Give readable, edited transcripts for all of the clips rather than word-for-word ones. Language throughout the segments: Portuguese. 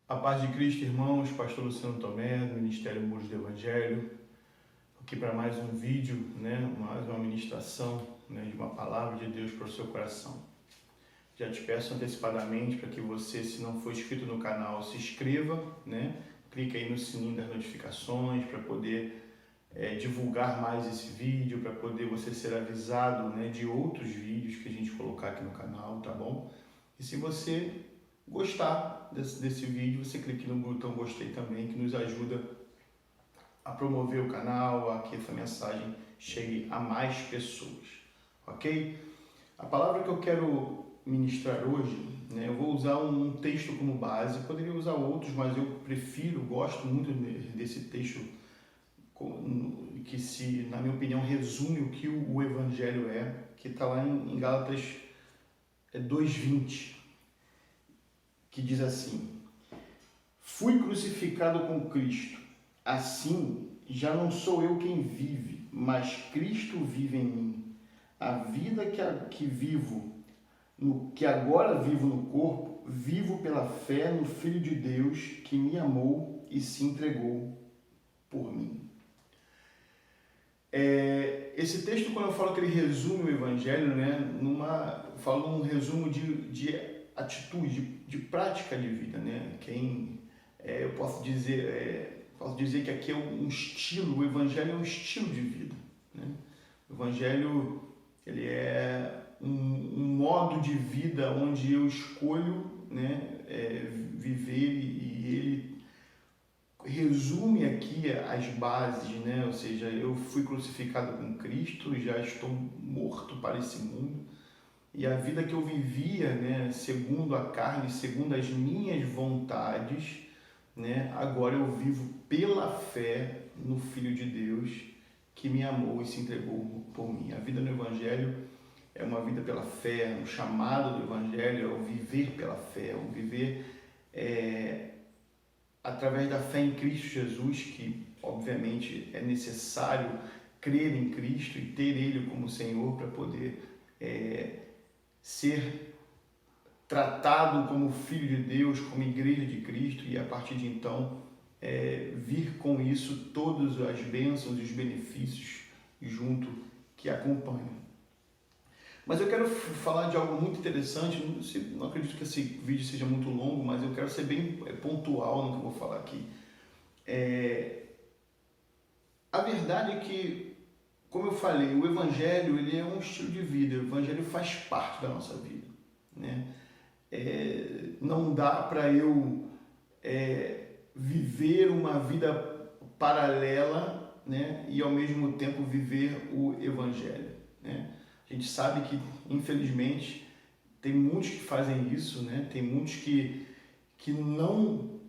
A paz de Cristo, irmãos, Pastor Luciano Tomé, do Ministério Muros do Evangelho, aqui para mais um vídeo, mais uma ministração, de uma palavra de Deus para o seu coração. Já te peço antecipadamente para que você, se não for inscrito no canal, se inscreva, clica aí no sininho das notificações para poder divulgar mais esse vídeo, para poder você ser avisado, de outros vídeos que a gente colocar aqui no canal, tá bom? E se você gostar desse vídeo, você clique no botão gostei também, que nos ajuda a promover o canal, a que essa mensagem chegue a mais pessoas, ok? A palavra que eu quero ministrar hoje, eu vou usar um texto como base, poderia usar outros, mas eu gosto muito desse texto que, na minha opinião, resume o que o Evangelho é, que está lá em Gálatas 2:20. Que diz assim: fui crucificado com Cristo, assim já não sou eu quem vive, mas Cristo vive em mim. A vida que agora vivo no corpo, vivo pela fé no Filho de Deus que me amou e se entregou por mim. Esse texto, quando eu falo que ele resume o Evangelho, falo um resumo de atitude, de prática de vida, eu posso dizer que aqui é um estilo, o Evangelho é um estilo de vida, O Evangelho, ele é um modo de vida onde eu escolho, viver, e ele resume aqui as bases, ou seja, eu fui crucificado com Cristo e já estou morto para esse mundo. E a vida que eu vivia, segundo a carne, segundo as minhas vontades, agora eu vivo pela fé no Filho de Deus que me amou e se entregou por mim. A vida no Evangelho é uma vida pela fé, o chamado do Evangelho é o viver pela fé, o viver através da fé em Cristo Jesus, que obviamente é necessário crer em Cristo e ter Ele como Senhor para poder ser tratado como Filho de Deus, como Igreja de Cristo, e a partir de então vir com isso todas as bênçãos e os benefícios junto que acompanham. Mas eu quero falar de algo muito interessante, não acredito que esse vídeo seja muito longo, mas eu quero ser bem pontual no que eu vou falar aqui. A verdade é que, como eu falei, o Evangelho ele é um estilo de vida, o Evangelho faz parte da nossa vida. Não dá para eu viver uma vida paralela, e ao mesmo tempo viver o Evangelho. A gente sabe que, infelizmente, tem muitos que fazem isso, tem muitos que não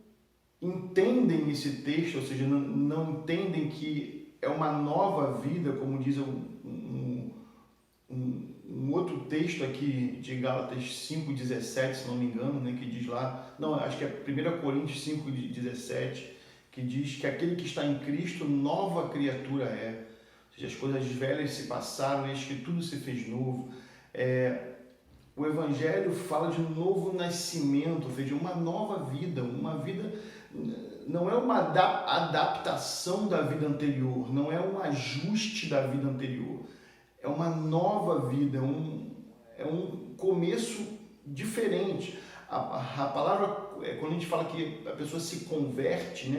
entendem esse texto, ou seja, não entendem que é uma nova vida, como diz um outro texto aqui de Gálatas 5:17, se não me engano, que diz lá, não, acho que é 1 Coríntios 5:17, que diz que aquele que está em Cristo, nova criatura é. Ou seja, as coisas velhas se passaram, eis que tudo se fez novo. O Evangelho fala de um novo nascimento, ou seja, uma nova vida, uma vida, não é uma adaptação da vida anterior, não é um ajuste da vida anterior, é uma nova vida, é um começo diferente. A palavra, quando a gente fala que a pessoa se converte,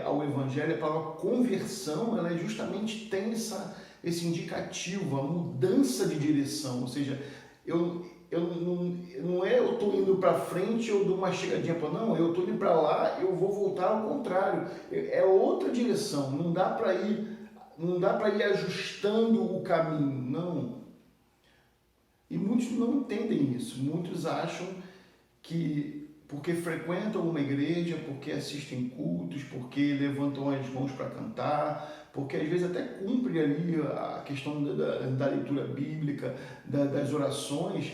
ao Evangelho, a palavra conversão, ela justamente tem esse indicativo, a mudança de direção, ou seja, eu estou indo para frente, eu dou uma chegadinha para não, eu estou indo para lá, eu vou voltar ao contrário, é outra direção, não dá para ir ajustando o caminho, não. E muitos não entendem isso, muitos acham que porque frequentam uma igreja, porque assistem cultos, porque levantam as mãos para cantar, porque às vezes até cumpre ali a questão da leitura bíblica, das orações,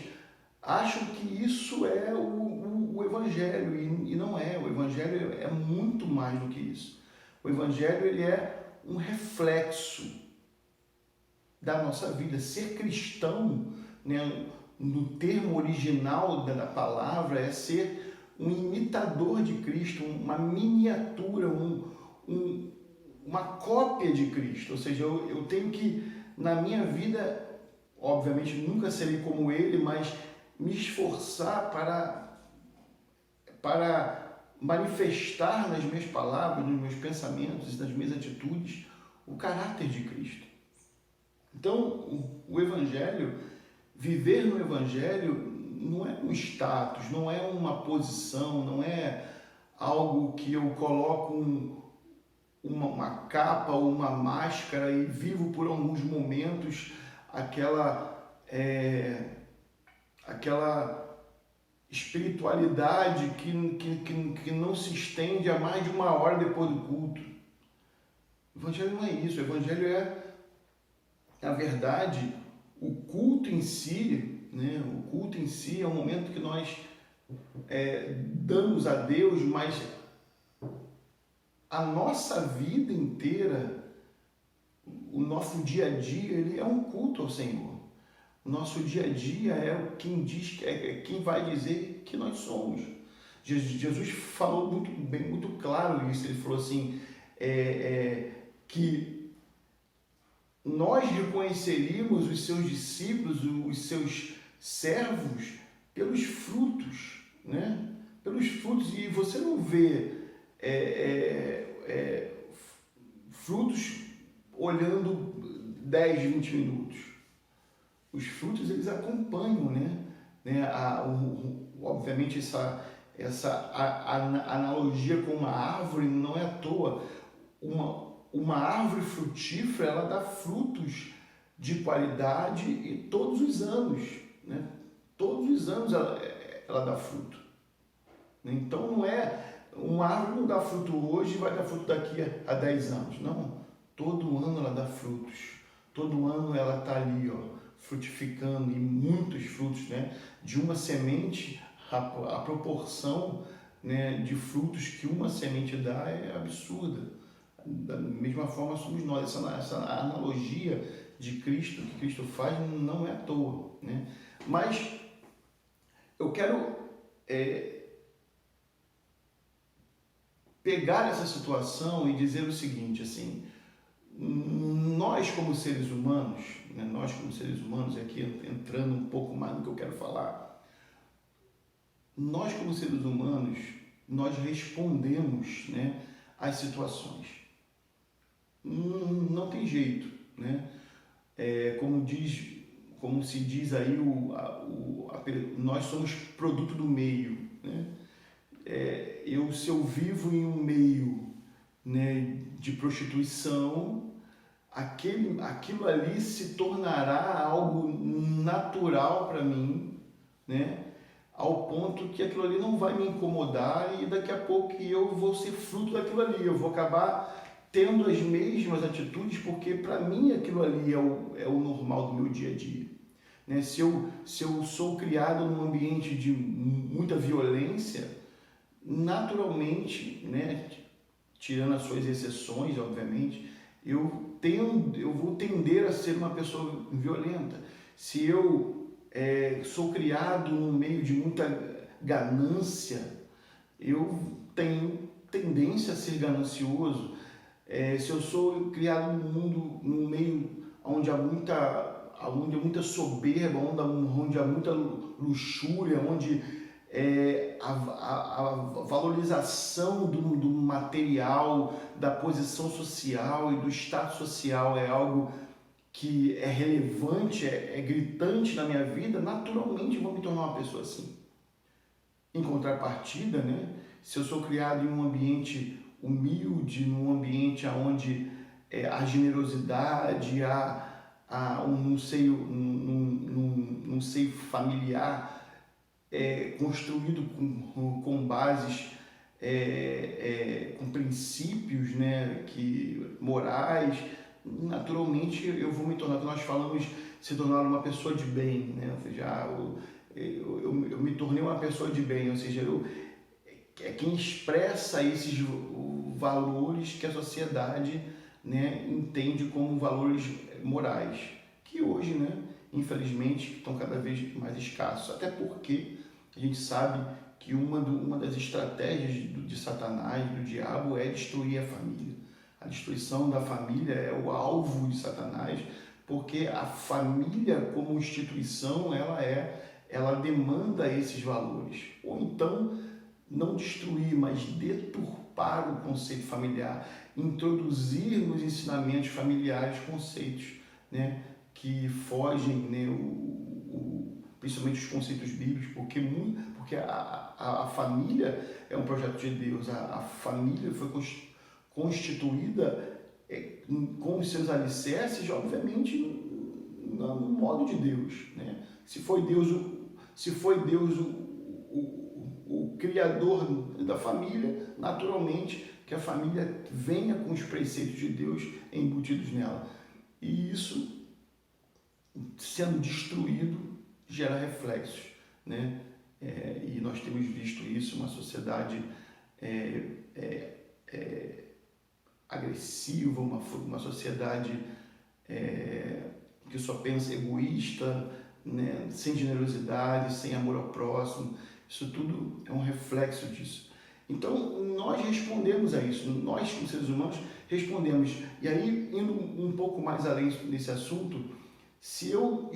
acham que isso é o Evangelho, e não é. O Evangelho é muito mais do que isso. O Evangelho ele é um reflexo da nossa vida. Ser cristão, no termo original da palavra, é ser um imitador de Cristo, uma miniatura, uma cópia de Cristo. Ou seja, eu tenho que, na minha vida, obviamente nunca serei como ele, mas me esforçar para manifestar nas minhas palavras, nos meus pensamentos e nas minhas atitudes o caráter de Cristo. Então, o Evangelho, viver no Evangelho não é um status, não é uma posição, não é algo que eu coloco uma capa ou uma máscara e vivo por alguns momentos aquela espiritualidade que não se estende a mais de uma hora depois do culto. O Evangelho não é isso. O Evangelho é, na verdade, o culto em si, né? O culto em si é um momento que nós damos a Deus, mas a nossa vida inteira, o nosso dia a dia, ele é um culto ao Senhor. O nosso dia a dia é quem vai dizer que nós somos. Jesus falou muito bem, muito claro isso. Ele falou assim, que nós reconheceríamos os seus discípulos, os seus servos, pelos frutos, né? Pelos frutos. E você não vê frutos olhando 10, 20 minutos. Os frutos, eles acompanham, né? Obviamente, essa analogia com uma árvore não é à toa. Uma árvore frutífera, ela dá frutos de qualidade e todos os anos, né? Todos os anos ela dá fruto. Então, não é uma árvore não dá fruto hoje e vai dar fruto daqui a 10 anos. Não, todo ano ela dá frutos. Todo ano ela está ali, frutificando, e muitos frutos, né? De uma semente, a proporção, né, de frutos que uma semente dá é absurda. Da mesma forma somos nós. Essa analogia de Cristo, que Cristo faz, não é à toa, né? Mas eu quero pegar essa situação e dizer o seguinte, assim, nós como seres humanos, né, aqui entrando um pouco mais no que eu quero falar, nós como seres humanos, nós respondemos, né, às situações. Não tem jeito, né? Como se diz aí, nós somos produto do meio, né? Se eu vivo em um meio, né, de prostituição, aquilo ali se tornará algo natural para mim, né, ao ponto que aquilo ali não vai me incomodar e daqui a pouco eu vou ser fruto daquilo ali, eu vou acabar tendo as mesmas atitudes, porque para mim aquilo ali é o normal do meu dia a dia, né? Se eu sou criado num ambiente de muita violência, naturalmente, né, tirando as suas exceções, obviamente, eu vou tender a ser uma pessoa violenta. Se eu sou criado num meio de muita ganância, eu tenho tendência a ser ganancioso. Se eu sou criado num meio onde há muita soberba, onde há muita luxúria, onde a valorização do material, da posição social e do status social é algo que é relevante, é gritante na minha vida, naturalmente eu vou me tornar uma pessoa assim. Em contrapartida, né, se eu sou criado em um ambiente humilde, num ambiente onde há generosidade, há um seio familiar, construído com bases, com princípios, né, morais, naturalmente eu vou me tornar, nós falamos, se tornar uma pessoa de bem, né? Ou seja, eu me tornei uma pessoa de bem, ou seja, quem expressa esses valores que a sociedade, né, entende como valores morais, que hoje, né, infelizmente, estão cada vez mais escassos, até porque a gente sabe que uma das estratégias de Satanás, do diabo, é destruir a família. A destruição da família é o alvo de Satanás, porque a família como instituição, ela demanda esses valores. Ou então, não destruir, mas deturpar o conceito familiar, introduzir nos ensinamentos familiares conceitos, né, que fogem, né, principalmente os conceitos bíblicos, porque a família é um projeto de Deus, a família foi constituída com os seus alicerces, obviamente, no modo de Deus, né? Se foi Deus o criador da família, naturalmente que a família venha com os preceitos de Deus embutidos nela. E isso, sendo destruído, gera reflexos, né? E nós temos visto isso, uma sociedade agressiva, uma sociedade que só pensa egoísta, né? Sem generosidade, sem amor ao próximo. Isso tudo é um reflexo disso. Então, nós respondemos a isso, nós como seres humanos respondemos. E aí, indo um pouco mais além desse assunto, se eu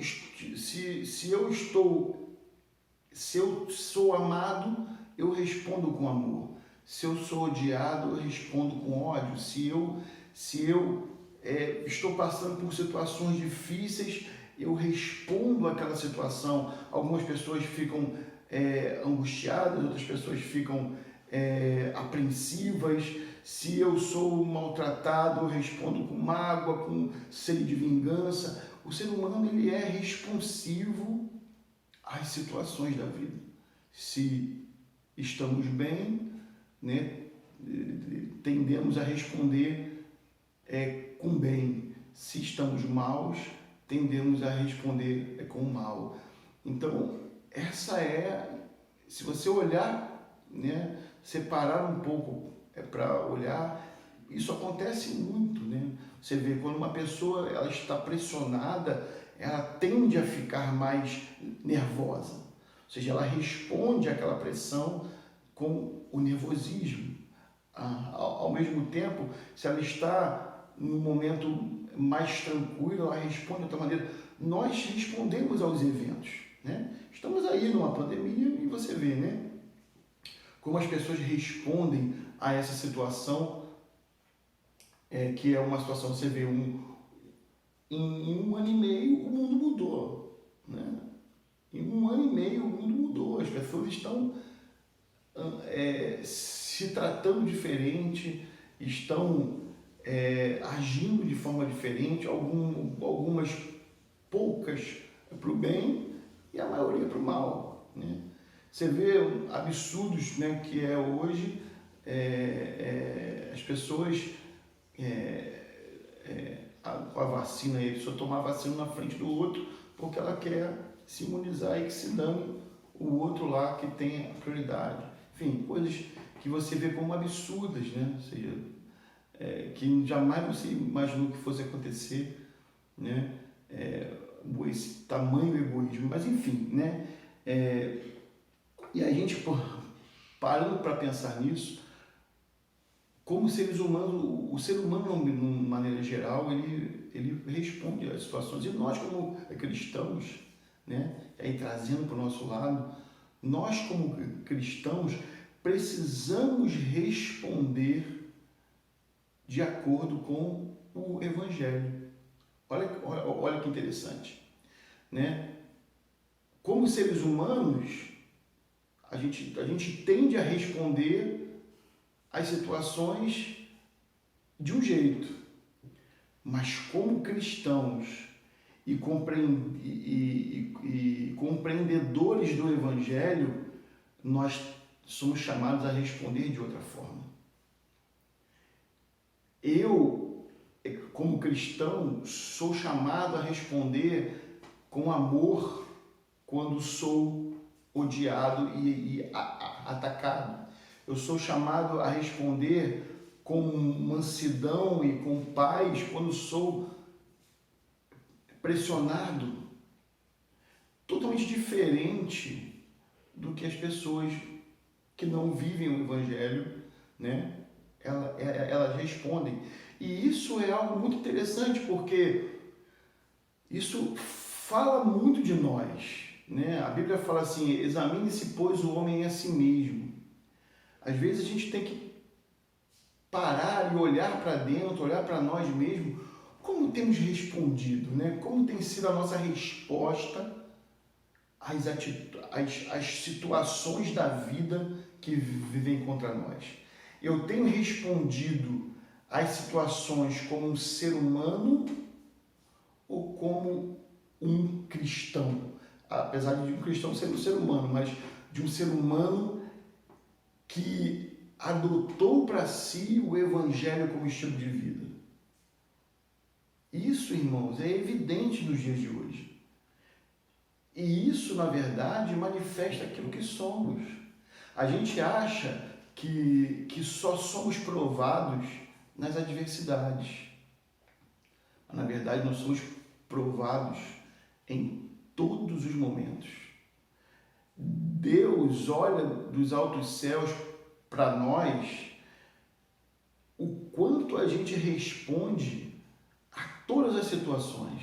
sou amado, eu respondo com amor. Se eu sou odiado, eu respondo com ódio. Se eu estou passando por situações difíceis, eu respondo àquela situação. Algumas pessoas ficam angustiadas, outras pessoas ficam apreensivas. Se eu sou maltratado, eu respondo com mágoa, com sede de vingança. O ser humano, ele é responsivo às situações da vida. Se estamos bem, né, tendemos a responder com bem. Se estamos maus, tendemos a responder com mal. Então, se você olhar, né, separar um pouco para olhar, isso acontece muito, né? Você vê, quando uma pessoa ela está pressionada, ela tende a ficar mais nervosa. Ou seja, ela responde àquela pressão com o nervosismo. Ao mesmo tempo, se ela está num momento mais tranquilo, ela responde de outra maneira. Nós respondemos aos eventos, né? Estamos aí numa pandemia e você vê, né, como as pessoas respondem a essa situação, que é uma situação, você vê, em um ano e meio o mundo mudou, né? Em um ano e meio o mundo mudou, as pessoas estão se tratando diferente, estão agindo de forma diferente, algumas poucas para o bem e a maioria para o mal, né? Você vê absurdos, né, que é hoje as pessoas com a vacina, a pessoa tomar a vacina na frente do outro porque ela quer se imunizar e que se dane o outro lá que tem a prioridade. Enfim, coisas que você vê como absurdas, né? Ou seja, que jamais você imaginou que fosse acontecer, né? Esse tamanho egoísmo, mas enfim, né? E a gente, parando para pensar nisso, como seres humanos, o ser humano, de uma maneira geral, ele responde às situações. E nós, como cristãos, né? Aí trazendo para o nosso lado, nós, como cristãos, precisamos responder de acordo com o Evangelho. Olha que interessante, né? Como seres humanos, a gente tende a responder às situações de um jeito, mas como cristãos e compreendedores do Evangelho, nós somos chamados a responder de outra forma. Eu, como cristão, sou chamado a responder com amor quando sou odiado e atacado. Eu sou chamado a responder com mansidão e com paz quando sou pressionado. Totalmente diferente do que as pessoas que não vivem o Evangelho, né? Elas respondem. E isso é algo muito interessante, porque isso fala muito de nós, né? A Bíblia fala assim: examine-se, pois, o homem a si mesmo. Às vezes a gente tem que parar e olhar para dentro, olhar para nós mesmos, como temos respondido, né? Como tem sido a nossa resposta às situações da vida que vivem contra nós. Eu tenho respondido às situações como um ser humano ou como um cristão? Apesar de um cristão ser um ser humano, mas de um ser humano que adotou para si o Evangelho como estilo de vida. Isso, irmãos, é evidente nos dias de hoje. E isso, na verdade, manifesta aquilo que somos. A gente acha que só somos provados nas adversidades. Mas, na verdade, nós somos provados em todos os momentos. Deus olha dos altos céus para nós o quanto a gente responde a todas as situações.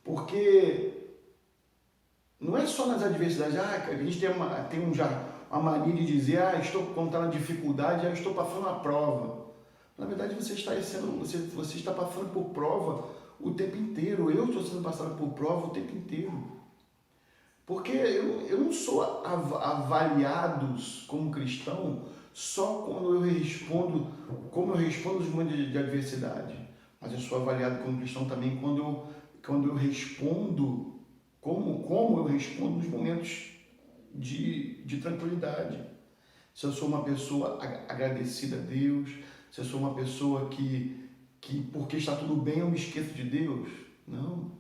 Porque não é só nas adversidades, a gente tem uma mania de dizer, quando está na dificuldade, estou passando uma prova. Na verdade, você está passando por prova o tempo inteiro. Eu estou sendo passado por prova o tempo inteiro. Porque eu não sou avaliado como cristão só quando eu respondo, como eu respondo nos momentos de adversidade. Mas eu sou avaliado como cristão também quando eu respondo, como eu respondo nos momentos de tranquilidade. Se eu sou uma pessoa agradecida a Deus, se eu sou uma pessoa que porque está tudo bem eu me esqueço de Deus. Não.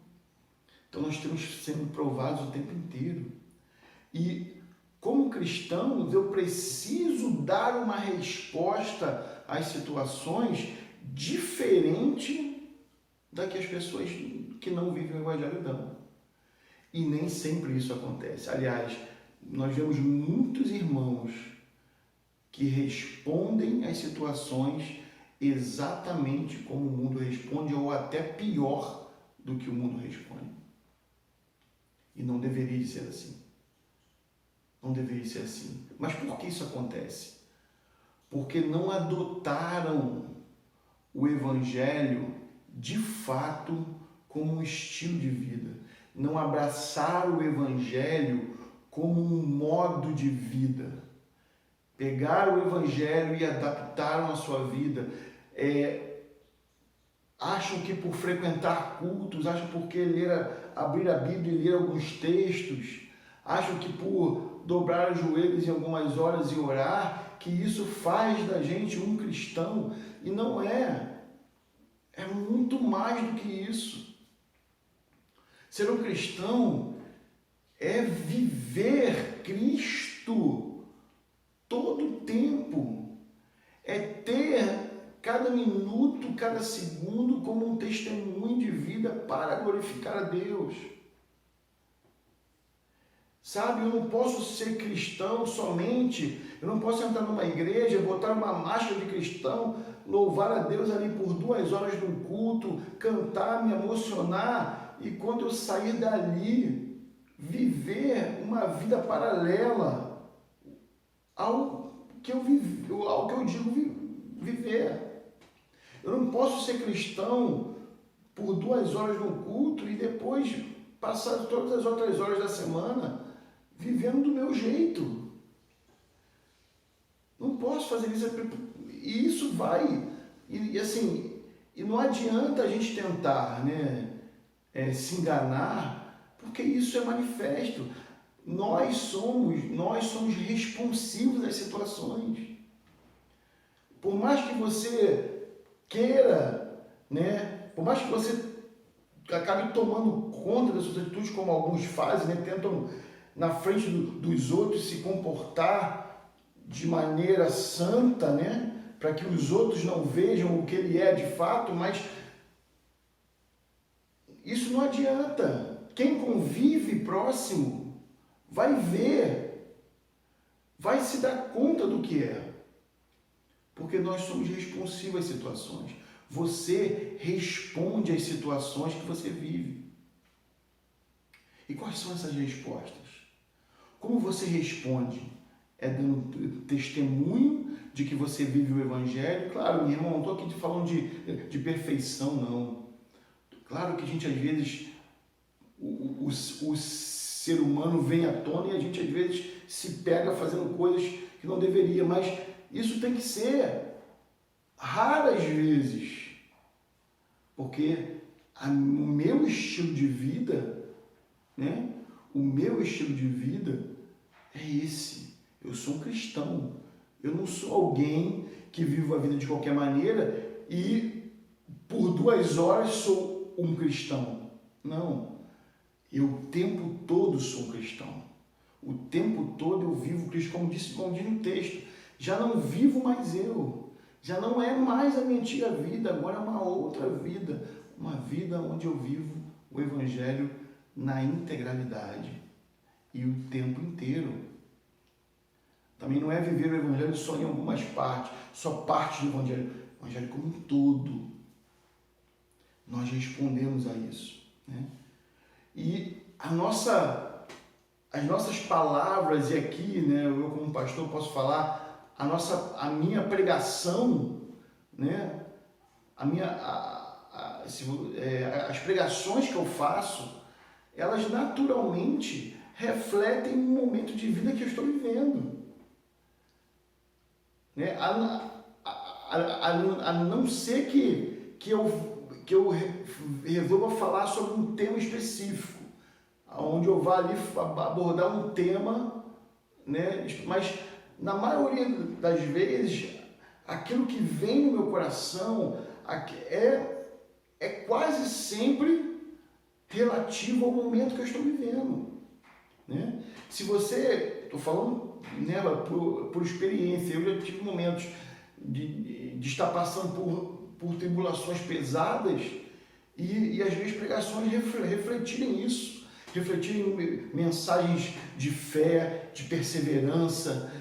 Então nós estamos sendo provados o tempo inteiro. E como cristãos eu preciso dar uma resposta às situações diferente da que as pessoas que não vivem o Evangelho dão. E nem sempre isso acontece. Aliás, nós vemos muitos irmãos que respondem às situações exatamente como o mundo responde, ou até pior do que o mundo responde. E não deveria ser assim. Não deveria ser assim. Mas por que isso acontece? Porque não adotaram o Evangelho de fato como um estilo de vida. Não abraçaram o Evangelho como um modo de vida. Pegaram o Evangelho e adaptaram a sua vida. Acham que por frequentar cultos, acham porque abrir a Bíblia e ler alguns textos, acham que por dobrar os joelhos em algumas horas e orar, que isso faz da gente um cristão. E não é. É muito mais do que isso. Ser um cristão é viver Cristo todo o tempo. É ter cada minuto, cada segundo como um testemunho de vida para glorificar a Deus. Sabe, eu não posso ser cristão somente, eu não posso entrar numa igreja, botar uma máscara de cristão, louvar a Deus ali por 2 horas no culto, cantar, me emocionar, e quando eu sair dali, viver uma vida paralela ao que eu digo viver. Eu não posso ser cristão por 2 horas no culto e depois passar todas as outras horas da semana vivendo do meu jeito. Não posso fazer isso. E isso vai. E assim, e não adianta a gente tentar, né, se enganar, porque isso é manifesto. Nós somos responsivos às situações. Por mais que você queira, né, por mais que você acabe tomando conta das suas atitudes, como alguns fazem, né, tentam na frente dos outros se comportar de maneira santa, né, para que os outros não vejam o que ele é de fato, mas isso não adianta. Quem convive próximo vai ver vai se dar conta do que é. Porque nós somos responsivos às situações. Você responde às situações que você vive. E quais são essas respostas? Como você responde? É dando testemunho de que você vive o Evangelho? Claro, meu irmão, não estou aqui falando de perfeição, não. Claro que a gente, às vezes, o ser humano vem à tona e a gente, às vezes, se pega fazendo coisas que não deveria, mas isso tem que ser raras vezes, porque o meu estilo de vida, né? O meu estilo de vida é esse. Eu sou um cristão. Eu não sou alguém que vive a vida de qualquer maneira e por 2 horas sou um cristão. Não. Eu o tempo todo sou um cristão. O tempo todo eu vivo Cristo, como diz no texto. Já não vivo mais eu. Já não é mais a minha antiga vida, agora é uma outra vida. Uma vida onde eu vivo o Evangelho na integralidade e o tempo inteiro. Também não é viver o Evangelho só em algumas partes, só parte do Evangelho. O Evangelho como um todo. Nós respondemos a isso, né? E as nossas palavras, e aqui, né, eu como pastor posso falar, a minha pregação, né, as pregações que eu faço, elas naturalmente refletem o momento de vida que eu estou vivendo. Né? A não ser que eu resolva falar sobre um tema específico, onde eu vá ali abordar um tema, né? Mas na maioria das vezes, aquilo que vem no meu coração é quase sempre relativo ao momento que eu estou vivendo, né? Se você, estou falando, né, por experiência, eu já tive momentos de estar passando por tribulações pesadas e as minhas pregações refletirem isso, refletirem mensagens de fé, de perseverança,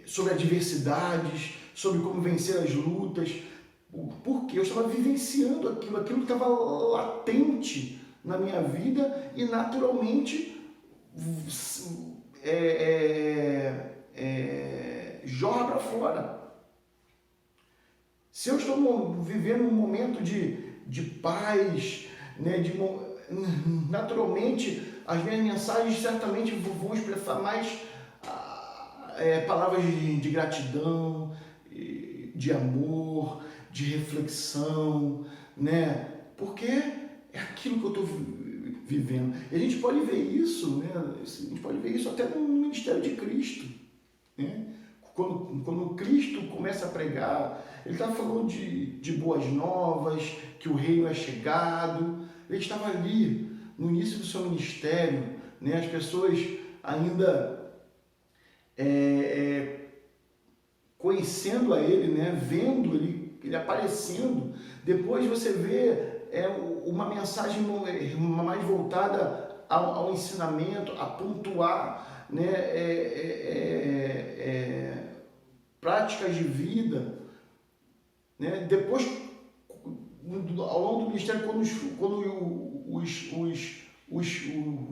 sobre adversidades, sobre como vencer as lutas, porque eu estava vivenciando aquilo que estava latente na minha vida e naturalmente jorra para fora. Se eu estou vivendo um momento de paz, né, naturalmente as minhas mensagens certamente vão expressar mais palavras de gratidão, de amor, de reflexão, né? Porque é aquilo que eu estou vivendo. E a gente pode ver isso, né? A gente pode ver isso até no ministério de Cristo, né? Quando Cristo começa a pregar, ele está falando de boas novas, que o reino é chegado. Ele estava ali no início do seu ministério, né? As pessoas ainda conhecendo a ele, né? Vendo ele aparecendo. Depois você vê uma mensagem mais voltada ao ensinamento, a pontuar, né? Práticas de vida, né? Depois, ao longo do ministério, quando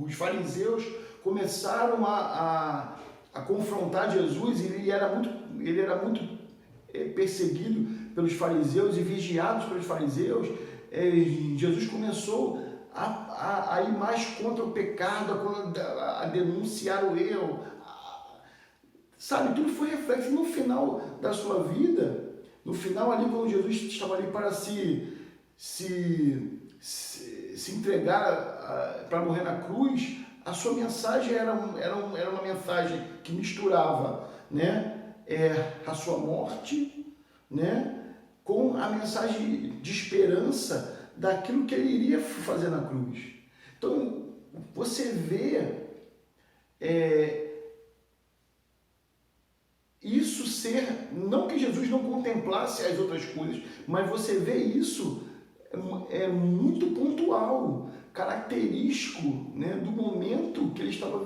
os fariseus começaram a confrontar Jesus, ele era muito perseguido pelos fariseus e vigiado pelos fariseus, Jesus começou a ir mais contra o pecado, a denunciar o erro, sabe, tudo foi reflexo. No final da sua vida, no final ali, quando Jesus estava ali para se entregar para morrer na cruz, a sua mensagem era uma mensagem que misturava, né, a sua morte, né, com a mensagem de esperança daquilo que ele iria fazer na cruz. Então, você vê isso ser, não que Jesus não contemplasse as outras coisas, mas você vê isso muito pontual, característico, né, do momento que ele estava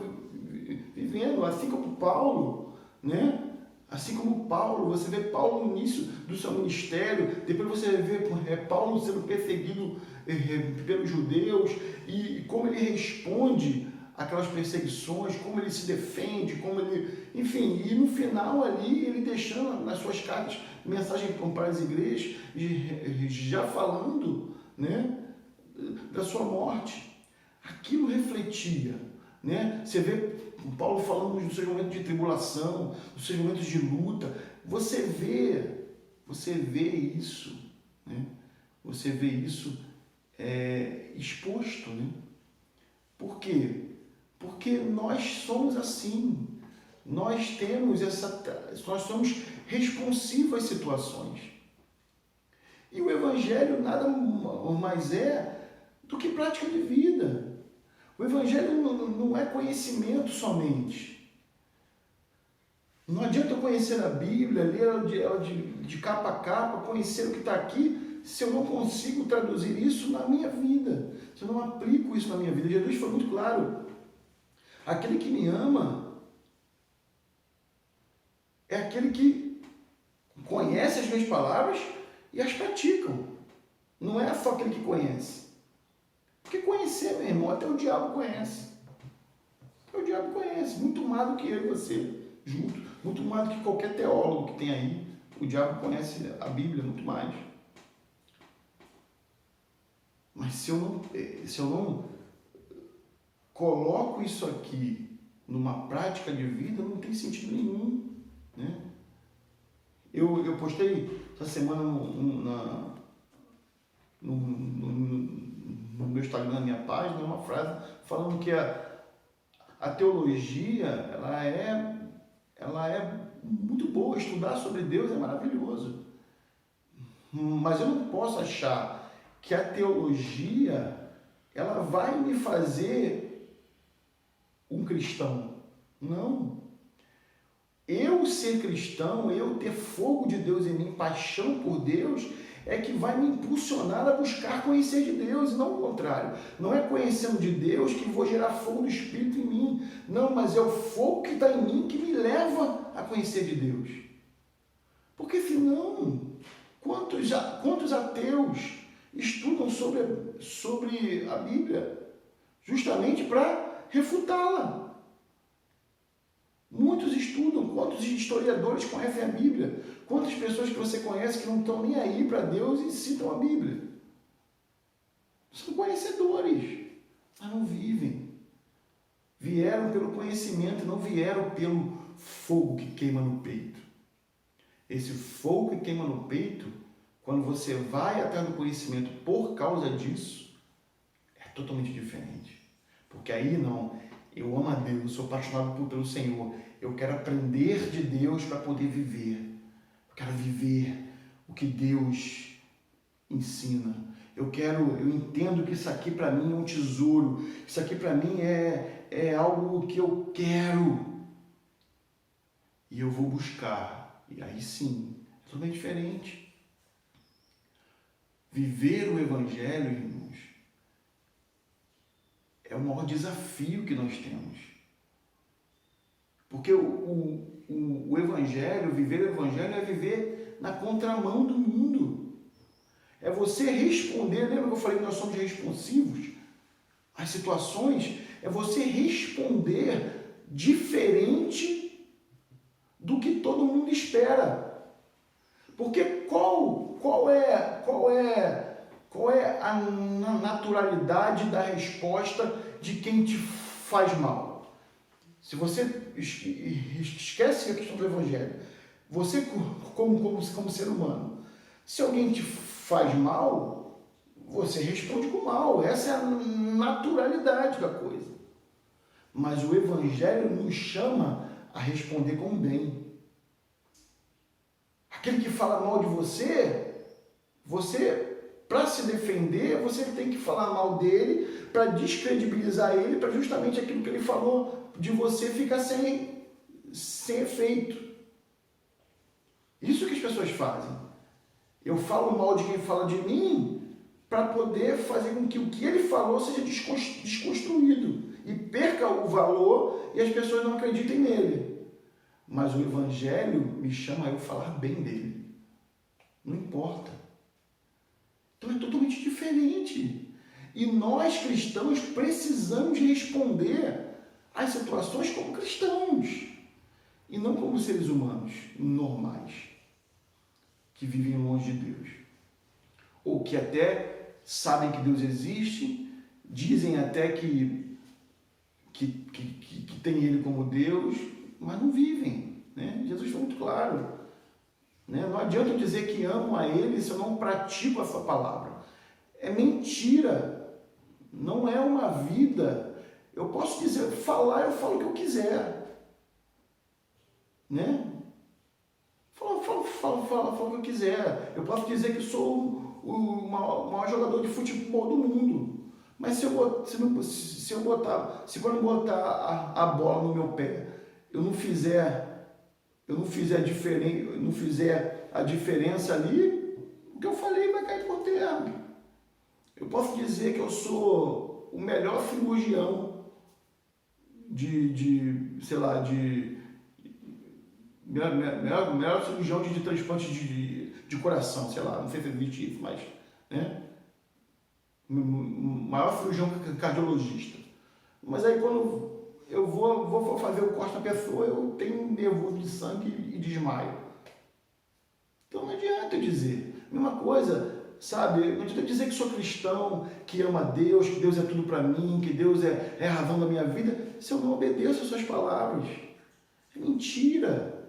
vivendo, assim como Paulo, né? Assim como Paulo, você vê Paulo no início do seu ministério, depois você vê Paulo sendo perseguido pelos judeus e como ele responde aquelas perseguições, como ele se defende, como ele, enfim, e no final ali ele deixando nas suas cartas mensagem para as igrejas, já falando, né, da sua morte. Aquilo refletia, né? Você vê Paulo falando dos seus momentos de tribulação, dos seus momentos de luta. Você vê isso, né? Você vê isso exposto, né? Por quê? Porque nós somos assim. Nós somos responsivos às situações. E o Evangelho nada mais é do que prática de vida. O Evangelho não é conhecimento somente. Não adianta eu conhecer a Bíblia, ler ela de capa a capa, conhecer o que está aqui, se eu não consigo traduzir isso na minha vida, se eu não aplico isso na minha vida. Jesus foi muito claro. Aquele que me ama é aquele que conhece as minhas palavras e as praticam. Não é só aquele que conhece. Porque conhecer, meu irmão, até o diabo conhece. O diabo conhece, muito mais do que eu e você, junto. Muito mais do que qualquer teólogo que tem aí. O diabo conhece a Bíblia muito mais. Mas se eu não coloco isso aqui numa prática de vida, não tem sentido nenhum, né? Eu postei essa semana no meu Instagram, na minha página, uma frase falando que a teologia ela é muito boa, estudar sobre Deus é maravilhoso, mas eu não posso achar que a teologia ela vai me fazer um cristão. Não. Eu ser cristão, eu ter fogo de Deus em mim, paixão por Deus, é que vai me impulsionar a buscar conhecer de Deus, e não o contrário. Não é conhecendo de Deus que vou gerar fogo do Espírito em mim. Não, mas é o fogo que está em mim que me leva a conhecer de Deus. Porque senão, quantos ateus estudam sobre a Bíblia justamente para refutá-la? Muitos estudam, quantos historiadores conhecem a Bíblia? Quantas pessoas que você conhece que não estão nem aí para Deus e citam a Bíblia? São conhecedores, mas não vivem. Vieram pelo conhecimento, não vieram pelo fogo que queima no peito. Esse fogo que queima no peito, quando você vai atrás do conhecimento por causa disso, é totalmente diferente. Porque aí não... Eu amo a Deus, sou apaixonado pelo Senhor. Eu quero aprender de Deus para poder viver. Eu quero viver o que Deus ensina. Eu entendo que isso aqui para mim é um tesouro. Isso aqui para mim é algo que eu quero. E eu vou buscar. E aí sim, é totalmente diferente. Viver o Evangelho, irmãos, é o maior desafio que nós temos. Porque o Evangelho, viver o Evangelho é viver na contramão do mundo. É você responder, lembra que eu falei que nós somos responsivos às situações? É você responder diferente do que todo mundo espera. Porque qual é a naturalidade da resposta de quem te faz mal? Se você esquece a questão do Evangelho, você como ser humano, se alguém te faz mal, você responde com mal. Essa é a naturalidade da coisa. Mas o Evangelho nos chama a responder com bem. Aquele que fala mal de você, para se defender, você tem que falar mal dele, para descredibilizar ele, para justamente aquilo que ele falou de você ficar sem efeito. Isso que as pessoas fazem. Eu falo mal de quem fala de mim para poder fazer com que o que ele falou seja desconstruído e perca o valor e as pessoas não acreditem nele. Mas o Evangelho me chama a eu falar bem dele. Não importa. Então é totalmente diferente. E nós cristãos precisamos responder às situações como cristãos e não como seres humanos normais que vivem longe de Deus. Ou que até sabem que Deus existe, dizem até que tem Ele como Deus, mas não vivem. Né? Jesus foi muito claro. Né? Não adianta eu dizer que amo a Ele se eu não pratico a sua palavra. É mentira. Não é uma vida. Eu posso dizer, eu falo o que eu quiser. Né? Falo o que eu quiser. Eu posso dizer que sou o maior jogador de futebol do mundo. Mas se quando botar a bola no meu pé, eu não fizer a diferença ali, o que eu falei vai cair por terra. Eu posso dizer que eu sou o melhor cirurgião melhor cirurgião de transplante de coração, sei lá, não sei se existe isso, mas, né? Maior cirurgião cardiologista. Mas aí quando eu vou fazer o corte na pessoa, eu tenho um nervoso de sangue e desmaio. Então não adianta eu dizer. Mesma coisa, sabe? Não adianta eu dizer que sou cristão, que amo a Deus, que Deus é tudo para mim, que Deus é a razão da minha vida, se eu não obedeço às suas palavras. É mentira.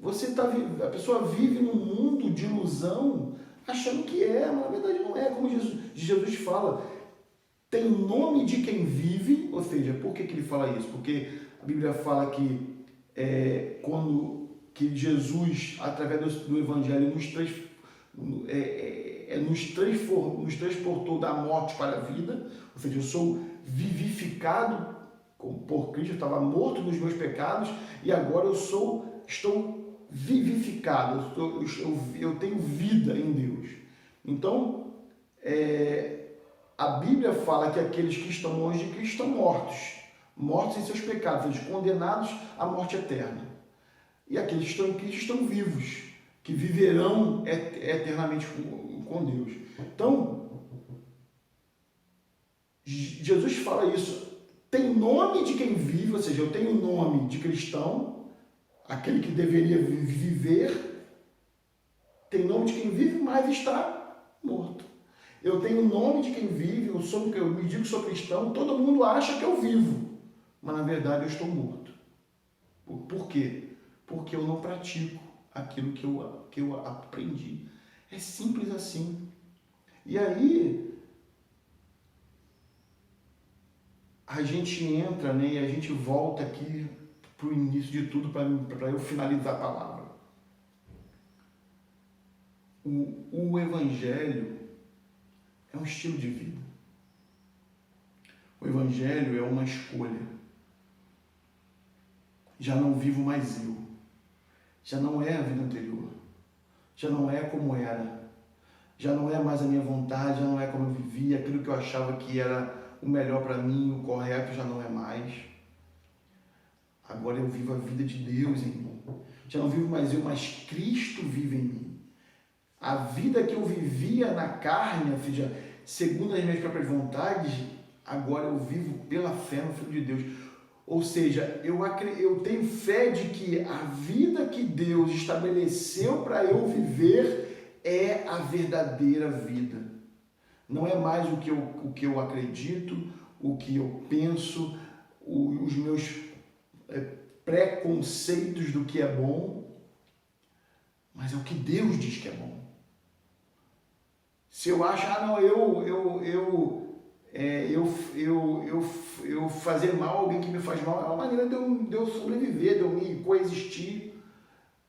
A pessoa vive num mundo de ilusão, achando que é, mas na verdade não é. Como Jesus fala, tem nome de quem vive, ou seja, por que ele fala isso? Porque a Bíblia fala que que Jesus, através do Evangelho, nos transportou da morte para a vida, ou seja, eu sou vivificado por Cristo, eu estava morto nos meus pecados e agora estou vivificado, eu tenho vida em Deus. Então, a Bíblia fala que aqueles que estão longe de Cristo estão mortos em seus pecados, ou seja, condenados à morte eterna. E aqueles que estão em Cristo estão vivos, que viverão eternamente com Deus. Então, Jesus fala isso. Tem nome de quem vive, ou seja, eu tenho o nome de cristão, aquele que deveria viver, tem nome de quem vive, mas está morto. Eu tenho o nome de quem vive, eu me digo que sou cristão, todo mundo acha que eu vivo, mas na verdade eu estou morto. Por quê? Porque eu não pratico aquilo que eu aprendi. É simples assim. E aí, a gente entra, né, e a gente volta aqui para o início de tudo, para eu finalizar a palavra. O Evangelho é um estilo de vida. O Evangelho é uma escolha. Já não vivo mais eu. Já não é a vida anterior. Já não é como era. Já não é mais a minha vontade, já não é como eu vivia. Aquilo que eu achava que era o melhor para mim, o correto, já não é mais. Agora eu vivo a vida de Deus em mim. Já não vivo mais eu, mas Cristo vive em mim. A vida que eu vivia na carne, ou seja, segundo as minhas próprias vontades, agora eu vivo pela fé no Filho de Deus. Ou seja, eu tenho fé de que a vida que Deus estabeleceu para eu viver é a verdadeira vida. Não é mais o que eu acredito, o que eu penso, os meus preconceitos do que é bom, mas é o que Deus diz que é bom. Se eu acho, eu fazer mal a alguém que me faz mal, é uma maneira de eu sobreviver, de eu me coexistir,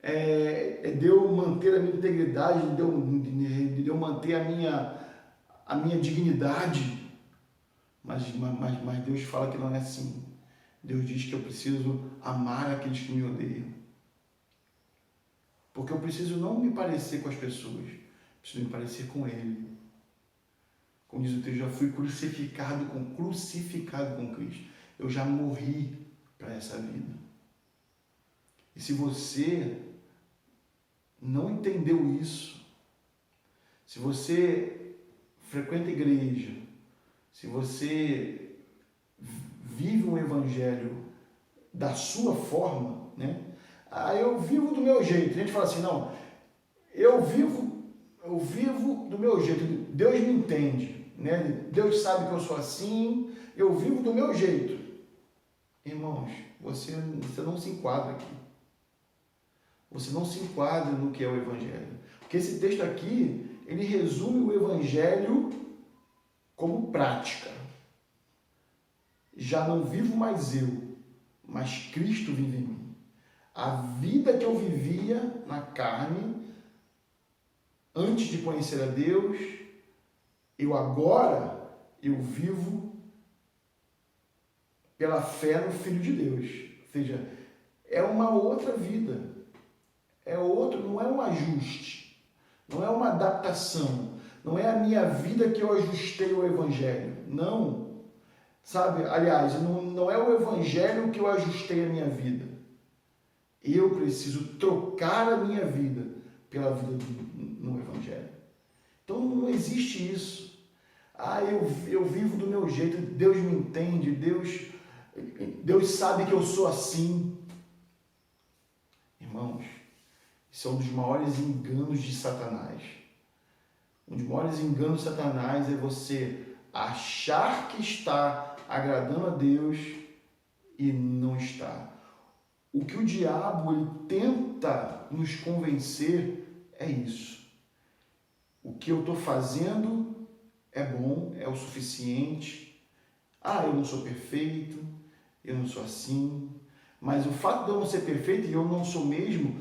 de eu manter a minha integridade, de eu manter a minha dignidade. Mas Deus fala que não é assim. Deus diz que eu preciso amar aqueles que me odeiam. Porque eu preciso não me parecer com as pessoas, preciso me parecer com Ele. Como diz o texto, já fui crucificado com Cristo. Eu já morri para essa vida. E se você não entendeu isso, se você frequenta a igreja, se você vive um evangelho da sua forma, né? Eu vivo do meu jeito. A gente fala assim, não, eu vivo do meu jeito. Deus me entende, né? Deus sabe que eu sou assim, eu vivo do meu jeito. Irmãos, você não se enquadra aqui. Você não se enquadra no que é o evangelho. Porque esse texto aqui, ele resume o evangelho como prática. Já não vivo mais eu, mas Cristo vive em mim. A vida que eu vivia na carne, antes de conhecer a Deus, eu vivo pela fé no Filho de Deus. Ou seja, é uma outra vida. Não é um ajuste, não é uma adaptação, não é a minha vida que eu ajustei ao Evangelho. Não. Sabe, aliás, não é o Evangelho que eu ajustei a minha vida. Eu preciso trocar a minha vida pela vida no Evangelho. Então não existe isso. Eu vivo do meu jeito, Deus me entende, Deus sabe que eu sou assim. Irmãos, isso é um dos maiores enganos de Satanás. Um dos maiores enganos de Satanás é você achar que está agradando a Deus e não está. O que o diabo ele tenta nos convencer é isso. O que eu estou fazendo é bom, é o suficiente. Eu não sou perfeito, eu não sou assim. Mas o fato de eu não ser perfeito e eu não sou mesmo,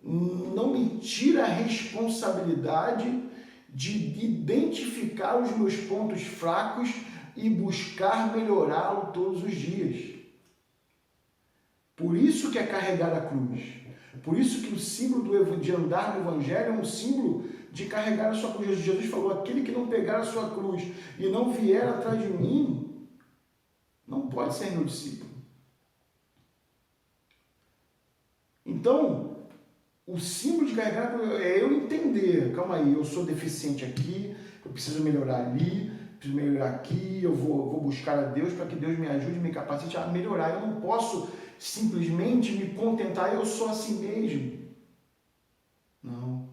não me tira a responsabilidade de identificar os meus pontos fracos e buscar melhorá-lo todos os dias. Por isso que é carregar a cruz. Por isso que o símbolo de andar no Evangelho é um símbolo de carregar a sua cruz. Jesus falou, aquele que não pegar a sua cruz e não vier atrás de mim, não pode ser meu discípulo. Então, o símbolo de carregar a cruz é eu entender, calma aí, eu sou deficiente aqui, eu preciso melhorar ali, preciso melhorar aqui, eu vou buscar a Deus para que Deus me ajude, me capacite a melhorar. Eu não posso simplesmente me contentar, eu sou assim mesmo. Não.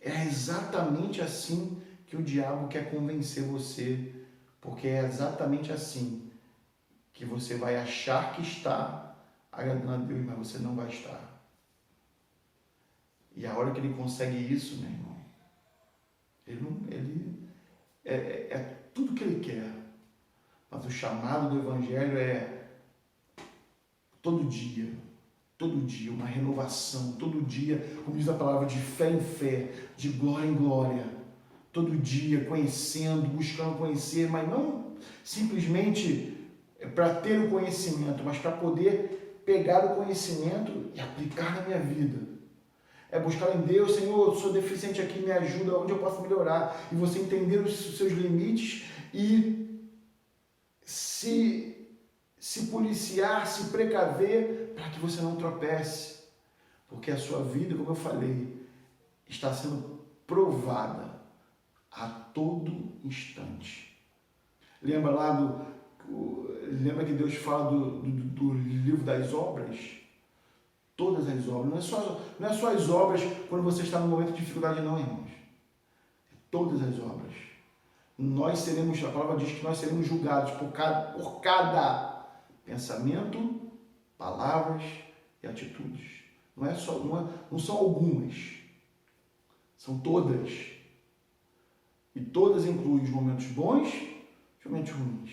É exatamente assim que o diabo quer convencer você, porque é exatamente assim que você vai achar que está agradando a Deus, mas você não vai estar. E a hora que ele consegue isso, meu irmão, ele é tudo que ele quer. Mas o chamado do Evangelho é todo dia, uma renovação, todo dia, como diz a palavra, de fé em fé, de glória em glória, todo dia conhecendo, buscando conhecer, mas não simplesmente para ter o conhecimento, mas para poder pegar o conhecimento e aplicar na minha vida. É buscar em Deus, Senhor, eu sou deficiente aqui, me ajuda, onde eu posso melhorar, e você entender os seus limites e se policiar, se precaver para que você não tropece, porque a sua vida, como eu falei, está sendo provada a todo instante. Lembra que Deus fala do livro das obras? Todas as obras, não é só as obras quando você está no momento de dificuldade, não, irmãos. Todas as obras. A palavra diz que nós seremos julgados por cada pensamento, palavras e atitudes. Não são algumas, são todas. E todas incluem os momentos bons e os momentos ruins.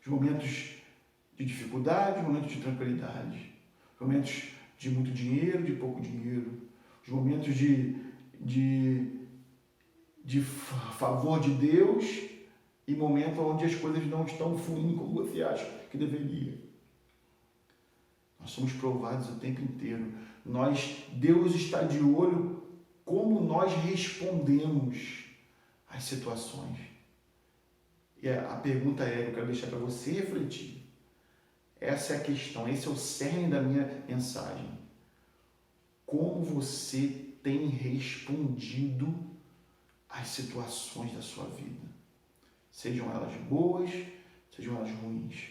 Os momentos de dificuldade, os momentos de tranquilidade. Os momentos de muito dinheiro, de pouco dinheiro. Os momentos de favor de Deus e momentos onde as coisas não estão fluindo como você acha que deveria. Nós somos provados o tempo inteiro. Deus está de olho como nós respondemos as situações. E a pergunta eu quero deixar para você refletir. Essa é a questão, esse é o cerne da minha mensagem. Como você tem respondido às situações da sua vida? Sejam elas boas, sejam elas ruins.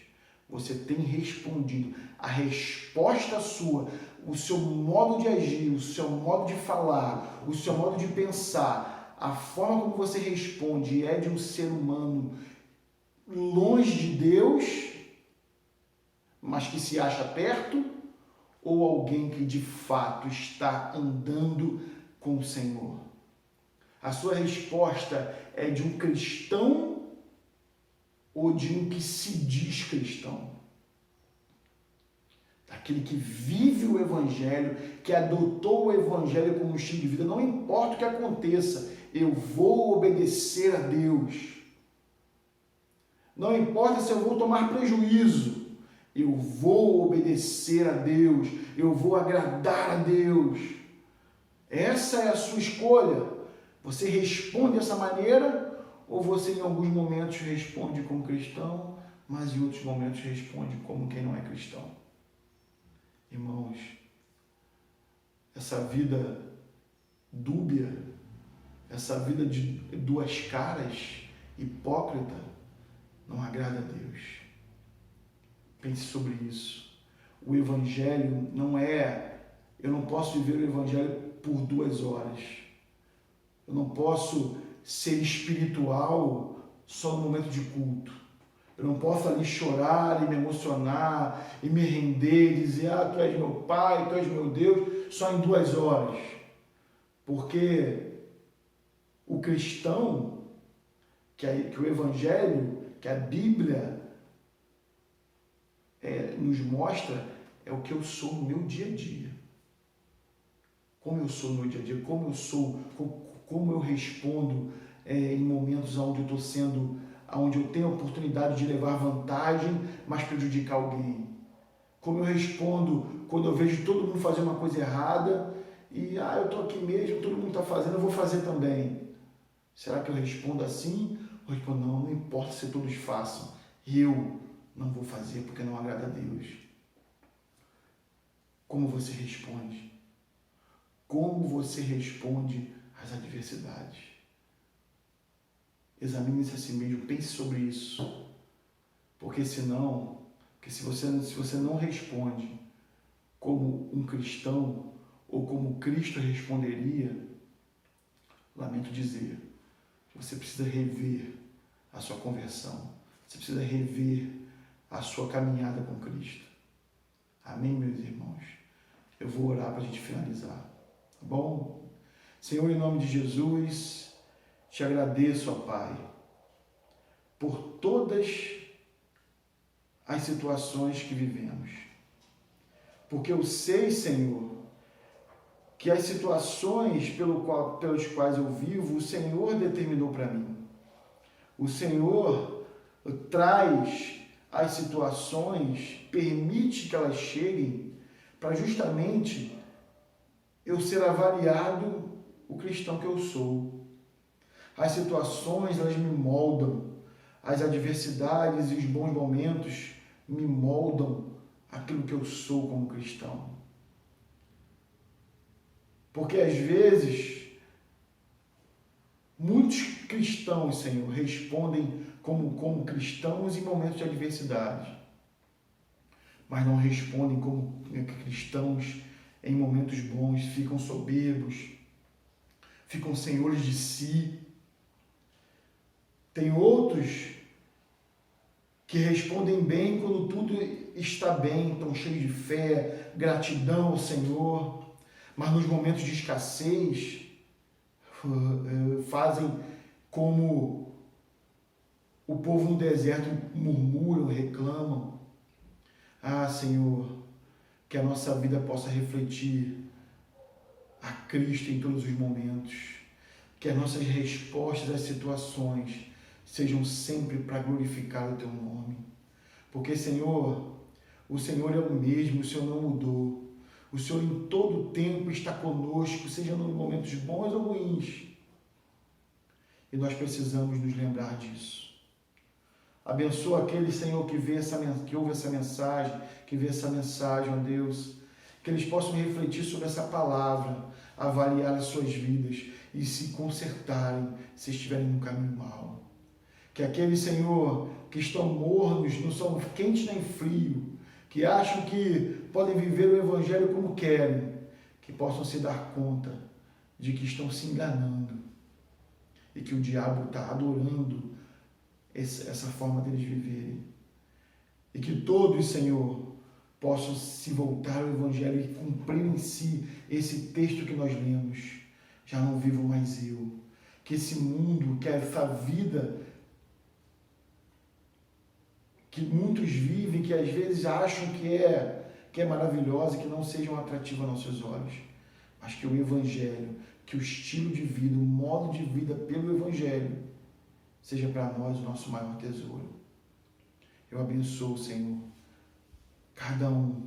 Você tem respondido. A resposta sua, o seu modo de agir, o seu modo de falar, o seu modo de pensar, a forma como você responde é de um ser humano longe de Deus, mas que se acha perto, ou alguém que de fato está andando com o Senhor? A sua resposta é de um cristão ou de um que se diz cristão? Daquele que vive o Evangelho, que adotou o Evangelho como estilo de vida. Não importa o que aconteça, eu vou obedecer a Deus. Não importa se eu vou tomar prejuízo, eu vou obedecer a Deus, eu vou agradar a Deus. Essa é a sua escolha. Você responde dessa maneira, ou você em alguns momentos responde como cristão, mas em outros momentos responde como quem não é cristão? Irmãos, essa vida dúbia, essa vida de duas caras, hipócrita, não agrada a Deus. Pense sobre isso. O Evangelho não é... Eu não posso viver o Evangelho por 2 horas. Eu não posso ser espiritual só no momento de culto. Eu não posso ali chorar e me emocionar e me render e dizer: tu és meu Pai, tu és meu Deus, só em 2 horas. Porque o cristão, que o Evangelho, que a Bíblia nos mostra, é o que eu sou no meu dia a dia. Como eu sou no meu dia a dia, como eu sou, como eu respondo em momentos onde eu tenho a oportunidade de levar vantagem, mas prejudicar alguém. Como eu respondo quando eu vejo todo mundo fazer uma coisa errada e eu estou aqui mesmo, todo mundo está fazendo, eu vou fazer também. Será que eu respondo assim? Ou eu respondo: não importa se todos façam, eu não vou fazer porque não agrada a Deus. Como você responde? Como você responde às adversidades? Examine-se a si mesmo, pense sobre isso. Porque se você não responde como um cristão ou como Cristo responderia, lamento dizer, você precisa rever a sua conversão. Você precisa rever a sua caminhada com Cristo. Amém, meus irmãos? Eu vou orar para a gente finalizar. Tá bom? Senhor, em nome de Jesus, te agradeço, ó Pai, por todas as situações que vivemos. Porque eu sei, Senhor, que as situações pelas quais eu vivo, o Senhor determinou para mim. O Senhor traz as situações, permite que elas cheguem para justamente eu ser avaliado o cristão que eu sou. As situações, elas me moldam. As adversidades e os bons momentos me moldam aquilo que eu sou como cristão. Porque às vezes, muitos cristãos, Senhor, respondem como cristãos em momentos de adversidade, mas não respondem como cristãos em momentos bons, ficam soberbos, ficam senhores de si. Tem outros que respondem bem quando tudo está bem, estão cheios de fé, gratidão ao Senhor, mas nos momentos de escassez fazem como o povo no deserto, murmuram, reclamam. Senhor, que a nossa vida possa refletir a Cristo em todos os momentos, que as nossas respostas às situações sejam sempre para glorificar o Teu nome. Porque, Senhor, o Senhor é o mesmo, o Senhor não mudou. O Senhor em todo tempo está conosco, seja nos momentos bons ou ruins. E nós precisamos nos lembrar disso. Abençoa aquele, Senhor, que ouve essa mensagem, que vê essa mensagem, ó Deus, que eles possam refletir sobre essa palavra, avaliar as suas vidas e se consertarem se estiverem no caminho mau. Que aqueles, Senhor, que estão mornos, não são quentes nem frio, que acham que podem viver o Evangelho como querem, que possam se dar conta de que estão se enganando e que o diabo está adorando essa forma deles viverem. E que todos, Senhor, possam se voltar ao Evangelho e cumprir em si esse texto que nós lemos. Já não vivo mais eu. Que esse mundo, que essa vida que muitos vivem, que às vezes acham que é maravilhosa, que não sejam atrativas aos nossos olhos, mas que o Evangelho, que o estilo de vida, o modo de vida pelo Evangelho, seja para nós o nosso maior tesouro. Eu abençoo, Senhor, cada um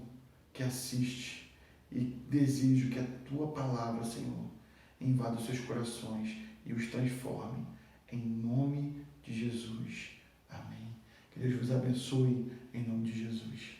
que assiste e desejo que a Tua palavra, Senhor, invada os seus corações e os transforme. Em nome de Jesus. Amém. Que Deus vos abençoe em nome de Jesus.